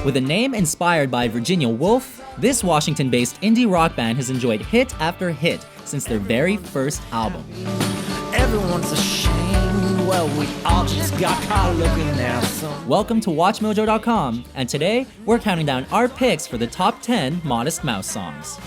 With a name inspired by Virginia Woolf, this Washington-based indie rock band has enjoyed hit after hit since their very first album. Everyone's ashamed, well, we all just got caught looking at some. Welcome to WatchMojo.com, and today we're counting down our picks for the top 10 Modest Mouse songs.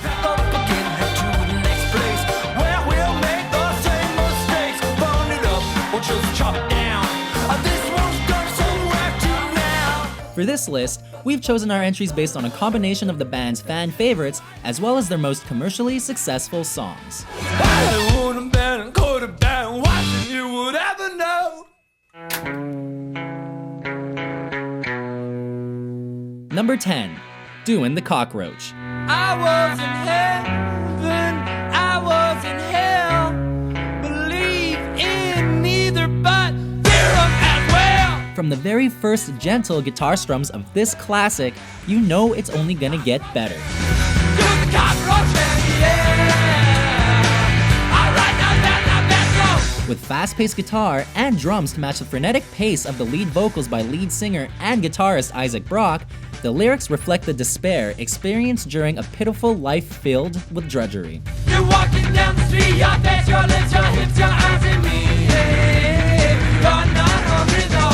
For this list, we've chosen our entries based on a combination of the band's fan favorites as well as their most commercially successful songs. Number 10, Doin the Cockroach. I was in heaven, I was in hell, believe in neither but fear 'em as well. From the very first gentle guitar strums of this classic, you know it's only gonna get better. Doin the cockroach, yeah. Alright, now that's not bad, go. With fast-paced guitar and drums to match the frenetic pace of the lead vocals by lead singer and guitarist Isaac Brock, the lyrics reflect the despair experienced during a pitiful life filled with drudgery. You're walking down the street, your face, your lips, your hips, your eyes, and me. Hey, you're not hungry though.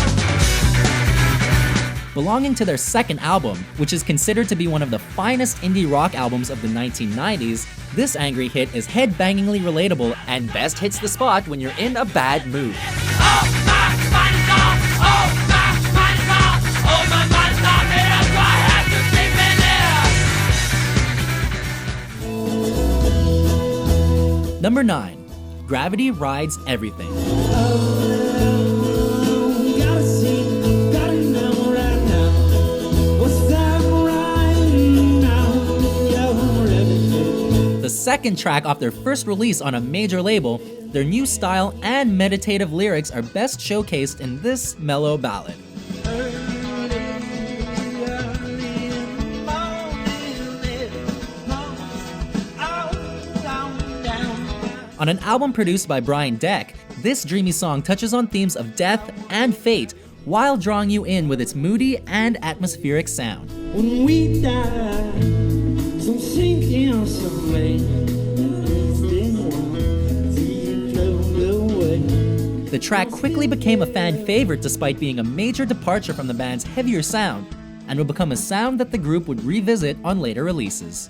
Belonging to their second album, which is considered to be one of the finest indie rock albums of the 1990s, this angry hit is head-bangingly relatable and best hits the spot when you're in a bad mood. Oh, my mind is off. Oh, my mind is off. Oh, my mind is off. That's why I have to sleep in there. Number 9, Gravity Rides Everything. The second track off their first release on a major label, their new style and meditative lyrics are best showcased in this mellow ballad. On an album produced by Brian Deck, this dreamy song touches on themes of death and fate while drawing you in with its moody and atmospheric sound. When we die, some sinking somewhere, the track quickly became a fan favorite despite being a major departure from the band's heavier sound, and would become a sound that the group would revisit on later releases.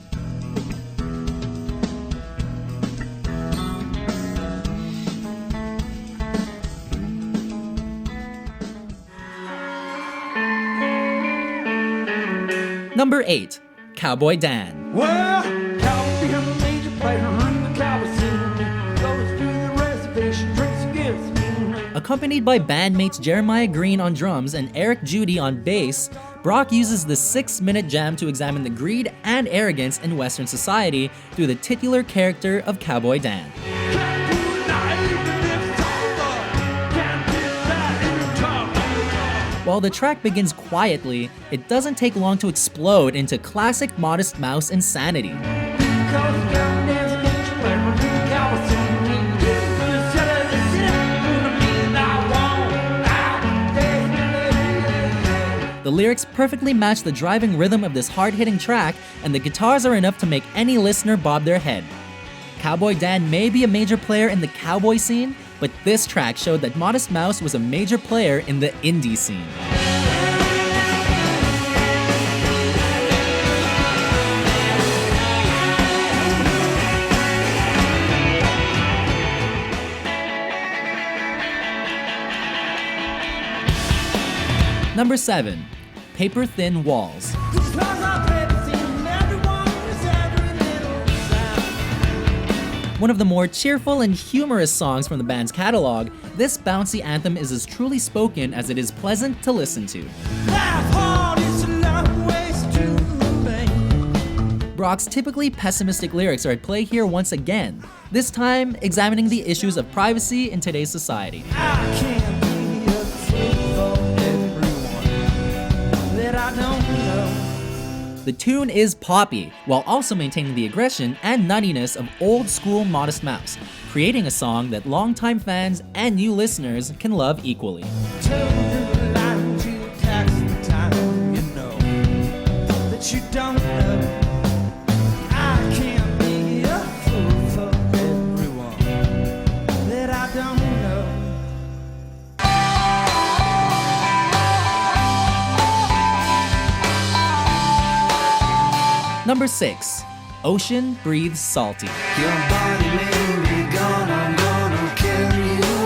Number 8, Cowboy Dan. well, Cowboy become a major player, running the cowboy scene, goes through the reservation, drinks against me. Accompanied by bandmates Jeremiah Green on drums and Eric Judy on bass, Brock uses the 6-minute jam to examine the greed and arrogance in Western society through the titular character of Cowboy Dan. While the track begins quietly, it doesn't take long to explode into classic Modest Mouse insanity. The lyrics perfectly match the driving rhythm of this hard-hitting track, and the guitars are enough to make any listener bob their head. Cowboy Dan may be a major player in the cowboy scene, but this track showed that Modest Mouse was a major player in the indie scene. Number 7, Paper Thin Walls. One of the more cheerful and humorous songs from the band's catalog, this bouncy anthem is as truly spoken as it is pleasant to listen to. Brock's typically pessimistic lyrics are at play here once again, this time examining the issues of privacy in today's society. The tune is poppy, while also maintaining the aggression and nuttiness of old-school Modest Mouse, creating a song that longtime fans and new listeners can love equally. Number 6. Ocean Breathes Salty. Your body may be gone, I'm gonna carry you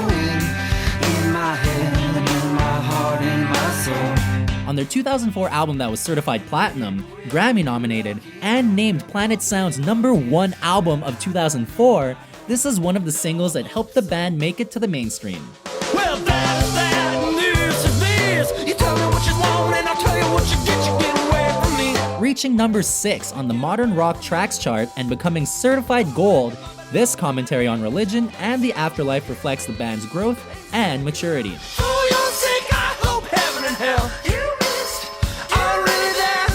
in my head, in my heart, in my soul. On their 2004 album that was certified platinum, Grammy nominated, and named Planet Sound's #1 album of 2004, this is one of the singles that helped the band make it to the mainstream. Well, that is that, and this is this. You tell me what you want, and I'll tell you what you get away from me. Reaching number 6 on the Modern Rock Tracks chart and becoming certified gold, this commentary on religion and the afterlife reflects the band's growth and maturity. For your sake, I hope heaven and hell you missed are really there,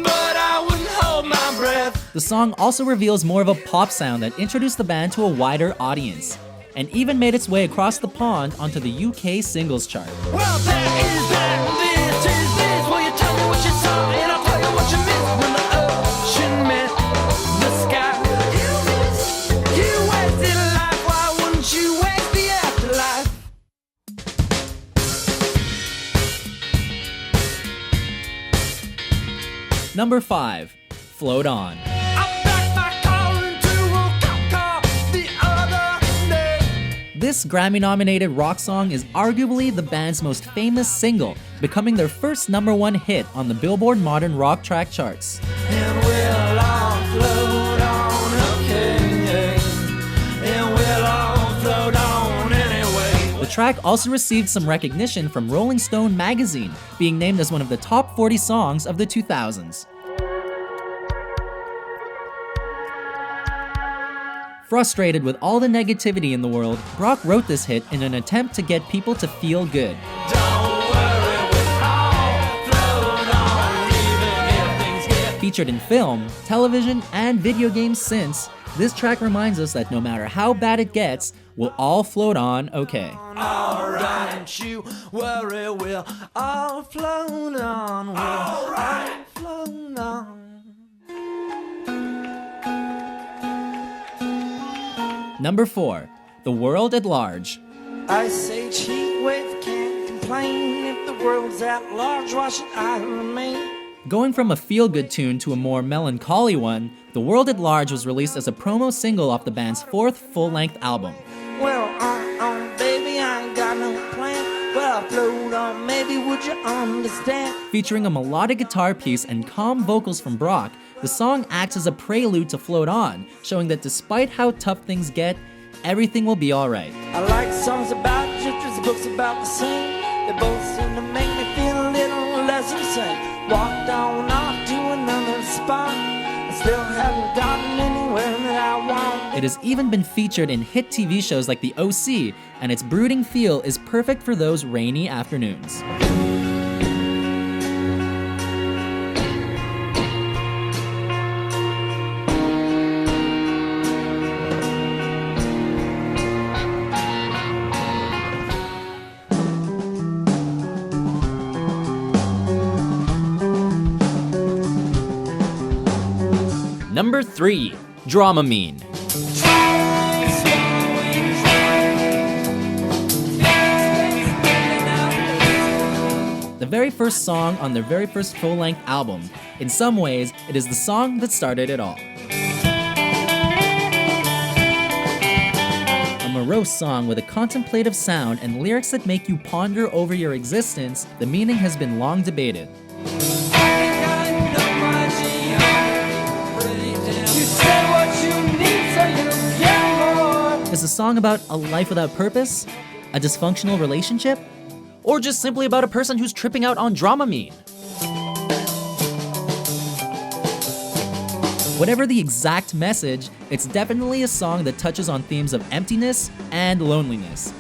but I wouldn't hold my breath. The song also reveals more of a pop sound that introduced the band to a wider audience, and even made its way across the pond onto the UK singles chart. Well, that is that, and this is this. Will you tell me what you saw, and I'll tell you what you missed when the ocean met the sky. You missed, you wasted life, why wouldn't you waste the afterlife? Number 5. Float On. I backed my car into a cop car the other day. This Grammy-nominated rock song is arguably the band's most famous single, becoming their first #1 hit on the Billboard Modern Rock Track charts. And we'll all float on, okay, and we'll all float on anyway. The track also received some recognition from Rolling Stone magazine, being named as one of the top 40 songs of the 2000s. Frustrated with all the negativity in the world, Brock wrote this hit in an attempt to get people to feel good. Don't worry, we'll all float on, even if things get. Featured in film, television, and video games since, this track reminds us that no matter how bad it gets, we'll all float on okay. Alright, don't you worry, we'll all float on, we'll all float on. Number 4. The World at Large. I say cheap wave can't complain. If the world's at large, why should I remain? Going from a feel-good tune to a more melancholy one, The World at Large was released as a promo single off the band's 4th full-length album. Well, baby, I ain't got no plan. Well, I float on, maybe would you understand? Featuring a melodic guitar piece and calm vocals from Brock, the song acts as a prelude to Float On, showing that despite how tough things get, everything will be alright. I like songs about drifters, books about the same. They both seem to make me feel a little less insane. Walked on off to another spot. I still haven't gotten anywhere that I want. It has even been featured in hit TV shows like The OC, and its brooding feel is perfect for those rainy afternoons. Number 3. Dramamine. The very first song on their very first full-length album. In some ways, it is the song that started it all. A morose song with a contemplative sound and lyrics that make you ponder over your existence, the meaning has been long debated. Is the song about a life without purpose? A dysfunctional relationship? Or just simply about a person who's tripping out on Dramamine? Whatever the exact message, it's definitely a song that touches on themes of emptiness and loneliness,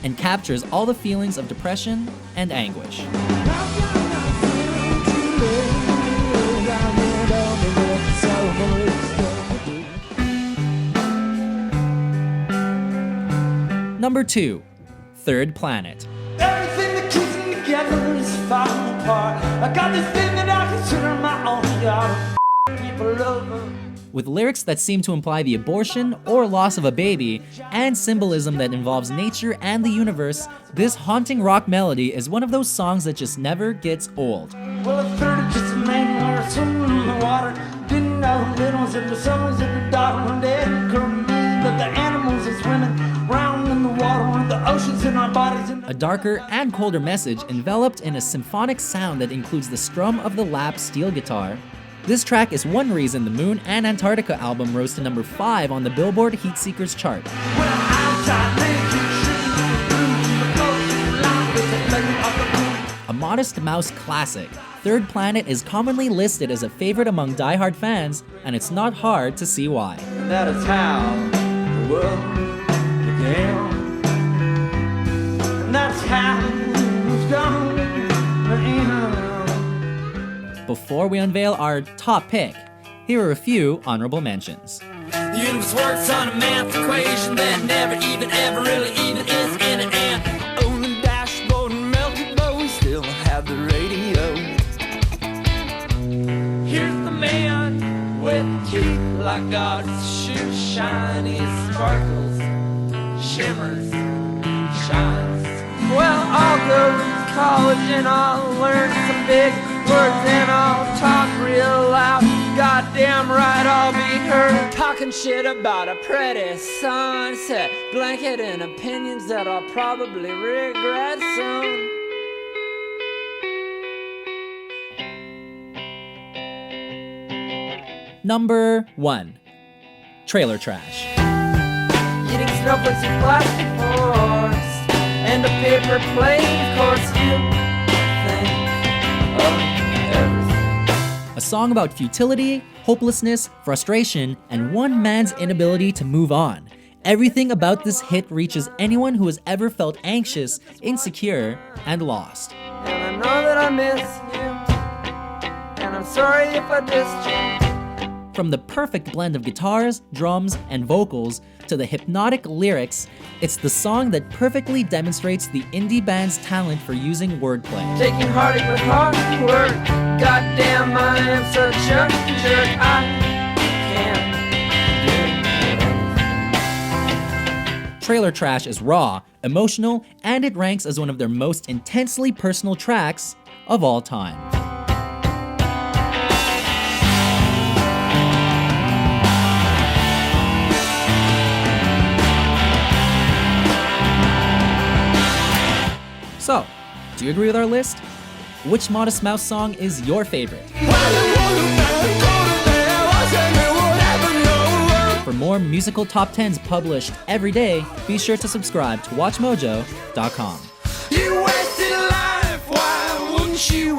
and captures all the feelings of depression and anguish. Number 2. Third Planet. Everything that keeps me together is falling apart. I got this thing that I consider my own yard. People over. With lyrics that seem to imply the abortion or loss of a baby, and symbolism that involves nature and the universe, this haunting rock melody is one of those songs that just never gets old. Well, a third of just a name where it's swimming in the water. Didn't all the little ones and the summers and the dark one day. Current mean that the animals are swimming round in the water and the oceans in our bodies. A darker and colder message enveloped in a symphonic sound that includes the strum of the lap steel guitar. This track is one reason the Moon and Antarctica album rose to number 5 on the Billboard Heatseekers chart. A Modest Mouse classic, Third Planet is commonly listed as a favorite among die-hard fans, and it's not hard to see why. That is how the world began. And that's how it's gone. Before we unveil our top pick, here are a few honorable mentions. The universe works on a math equation that never even ever really even is in an ant. On the dashboard and melted, but we still have the radio. Here's the man with teeth like God's shoes, shiny sparkles, shimmers, shines. Well, I'll go to college and I'll learn some big words and I'll talk real loud. Goddamn right I'll be heard talking shit about a pretty sunset blanket and opinions that I'll probably regret soon. Number 1. Trailer Trash. Eating snowflakes and plastic forks and a paper plate, of course you think of everything. A song about futility, hopelessness, frustration, and one man's inability to move on. Everything about this hit reaches anyone who has ever felt anxious, insecure, and lost. And I know that I miss you, and I'm sorry if I dissed you. From the perfect blend of guitars, drums, and vocals to the hypnotic lyrics, it's the song that perfectly demonstrates the indie band's talent for using wordplay. Taking heartache with hard work. Goddamn, I am such a jerk. I can't do it. Trailer Trash is raw, emotional, and it ranks as one of their most intensely personal tracks of all time. So, do you agree with our list? Which Modest Mouse song is your favorite? For more musical top 10s published every day, be sure to subscribe to WatchMojo.com. You wasted life, why wouldn't you